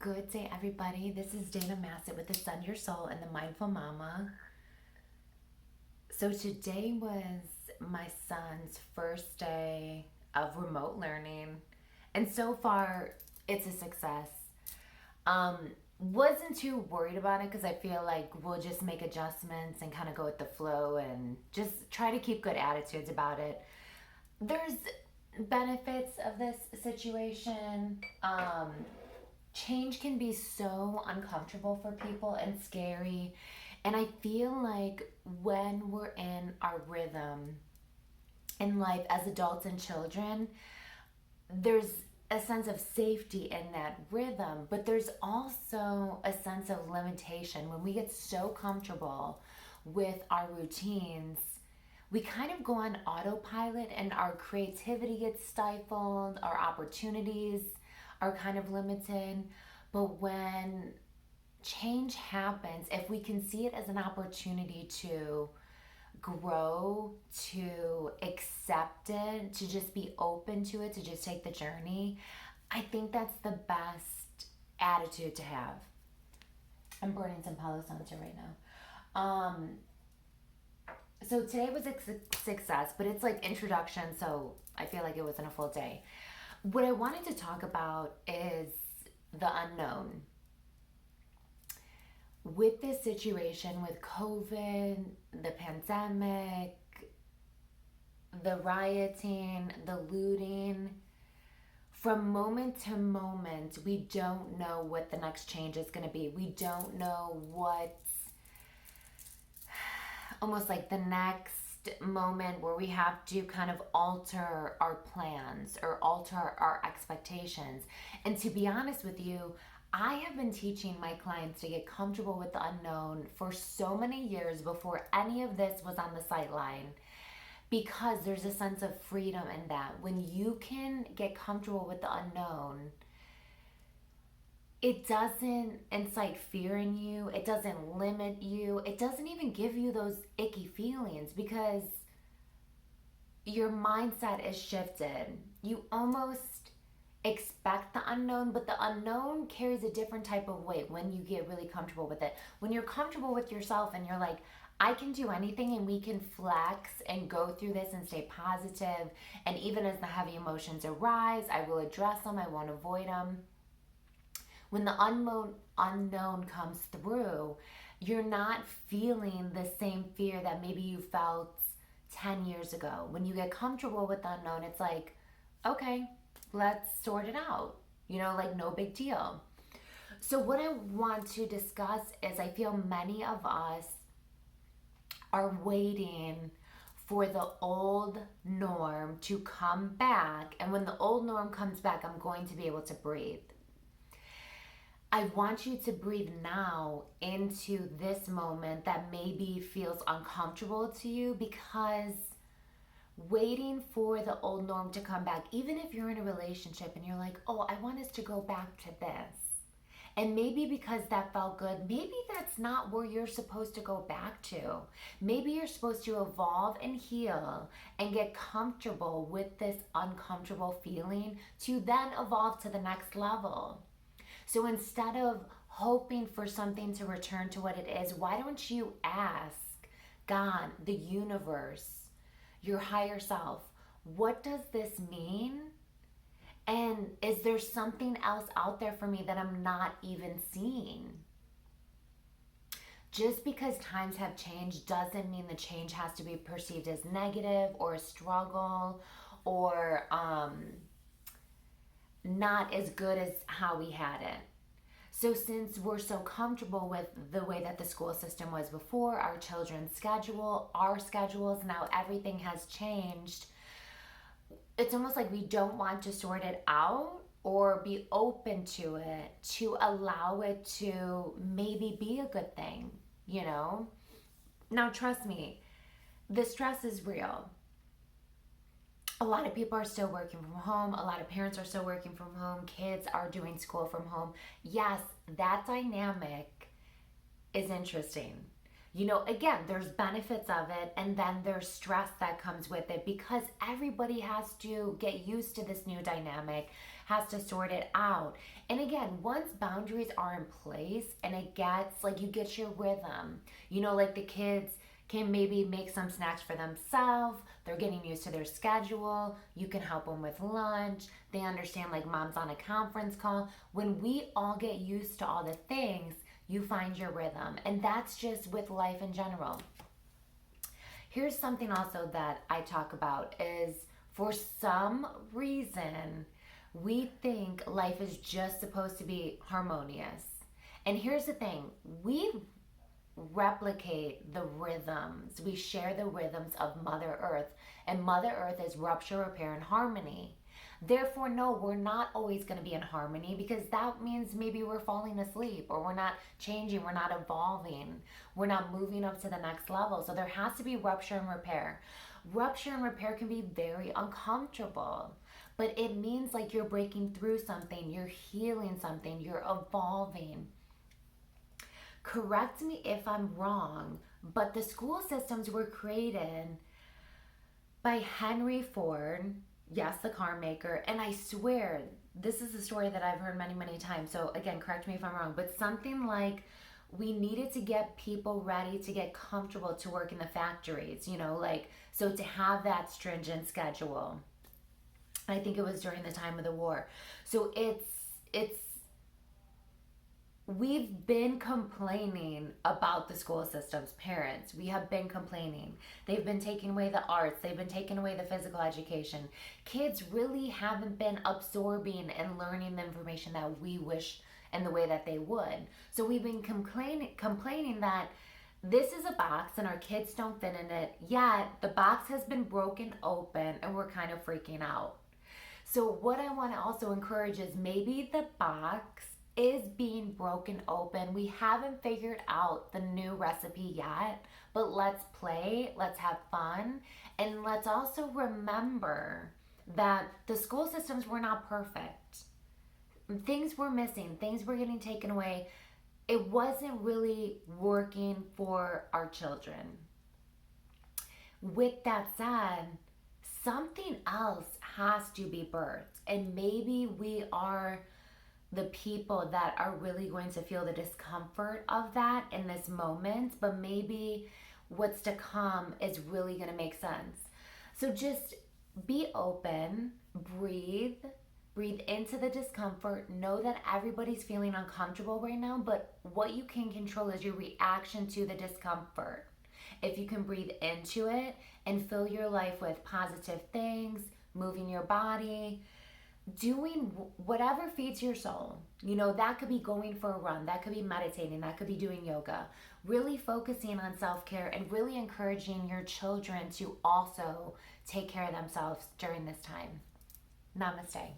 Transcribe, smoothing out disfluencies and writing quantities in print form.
Good day, everybody. This is Dana Massett with the Sun Your Soul and the Mindful Mama. So today was my son's first day of remote learning, and so far it's a success. Um, wasn't too worried about it because I feel like we'll just make adjustments and kind of go with the flow and just try to keep good attitudes about it. There's benefits of this situation. Change can be so uncomfortable for people and scary. And I feel like when we're in our rhythm in life as adults and children, there's a sense of safety in that rhythm, but there's also a sense of limitation when we get so comfortable with our routines. We kind of go on autopilot and our creativity gets stifled, our opportunities are kind of limited. But when change happens, if we can see it as an opportunity to grow, to accept it, to just be open to it, to just take the journey, I think that's the best attitude to have. I'm burning some Palo Santo right now. So today was a success, but it's like introduction, so I feel like it wasn't a full day. What I wanted to talk about is the unknown. With this situation with COVID, the pandemic, the rioting, the looting, from moment to moment, we don't know what the next change is going to be. We don't know what's almost like the next moment where we have to kind of alter our plans or alter our expectations. And to be honest with you, I have been teaching my clients to get comfortable with the unknown for so many years before any of this was on the sideline, because there's a sense of freedom in that. When you can get comfortable with the unknown, it doesn't incite fear in you, it doesn't limit you, it doesn't even give you those icky feelings because your mindset is shifted. You almost expect the unknown, but the unknown carries a different type of weight when you get really comfortable with it. When you're comfortable with yourself and you're like, I can do anything and we can flex and go through this and stay positive. And even as the heavy emotions arise, I will address them, I won't avoid them. When the unknown comes through, you're not feeling the same fear that maybe you felt 10 years ago. When you get comfortable with the unknown, it's like, okay, let's sort it out. Like no big deal. So what I want to discuss is I feel many of us are waiting for the old norm to come back. And when the old norm comes back, I'm going to be able to breathe. I want you to breathe now into this moment that maybe feels uncomfortable to you, because waiting for the old norm to come back, even if you're in a relationship and you're like, oh, I want us to go back to this. And maybe because that felt good, maybe that's not where you're supposed to go back to. Maybe you're supposed to evolve and heal and get comfortable with this uncomfortable feeling to then evolve to the next level. So instead of hoping for something to return to what it is, why don't you ask God, the universe, your higher self, what does this mean? And is there something else out there for me that I'm not even seeing? Just because times have changed doesn't mean the change has to be perceived as negative or a struggle or not as good as how we had it. So since we're so comfortable with the way that the school system was before, our children's schedule, our schedules, now everything has changed, it's almost like we don't want to sort it out or be open to it, to allow it to maybe be a good thing, Now, trust me, the stress is real. A lot of people are still working from home. A lot of parents are still working from home. Kids are doing school from home. Yes, that dynamic is interesting. Again, there's benefits of it, and then there's stress that comes with it because everybody has to get used to this new dynamic, has to sort it out. And again, once boundaries are in place and it gets like you get your rhythm, like the kids can maybe make some snacks for themselves. They're getting used to their schedule. You can help them with lunch. They understand like mom's on a conference call. When we all get used to all the things, you find your rhythm. And that's just with life in general. Here's something also that I talk about is for some reason, we think life is just supposed to be harmonious. And here's the thing, we replicate the rhythms. We share the rhythms of Mother Earth, and Mother Earth is rupture, repair, and harmony. Therefore, no, we're not always going to be in harmony because that means maybe we're falling asleep or we're not changing, we're not evolving, we're not moving up to the next level. So there has to be rupture and repair. Rupture and repair can be very uncomfortable, but it means like you're breaking through something, you're healing something, you're evolving. Correct me if I'm wrong, but the school systems were created by Henry Ford, yes, the car maker, and I swear this is a story that I've heard many, many times. So again, correct me if I'm wrong, but something like we needed to get people ready to get comfortable to work in the factories, so to have that stringent schedule. I think it was during the time of the war. So it's we've been complaining about the school systems, parents. We have been complaining. They've been taking away the arts. They've been taking away the physical education. Kids really haven't been absorbing and learning the information that we wish and the way that they would. So we've been complaining that this is a box and our kids don't fit in it, yet the box has been broken open and we're kind of freaking out. So what I want to also encourage is maybe the box is being broken open. We haven't figured out the new recipe yet, but let's play, let's have fun, and let's also remember that the school systems were not perfect. Things were missing, things were getting taken away. It wasn't really working for our children. With that said, something else has to be birthed, and maybe we are the people that are really going to feel the discomfort of that in this moment, but maybe what's to come is really going to make sense. So just be open, breathe into the discomfort. Know that everybody's feeling uncomfortable right now, but what you can control is your reaction to the discomfort. If you can breathe into it and fill your life with positive things, moving your body, doing whatever feeds your soul. That could be going for a run, that could be meditating, that could be doing yoga. Really focusing on self-care and really encouraging your children to also take care of themselves during this time. Namaste.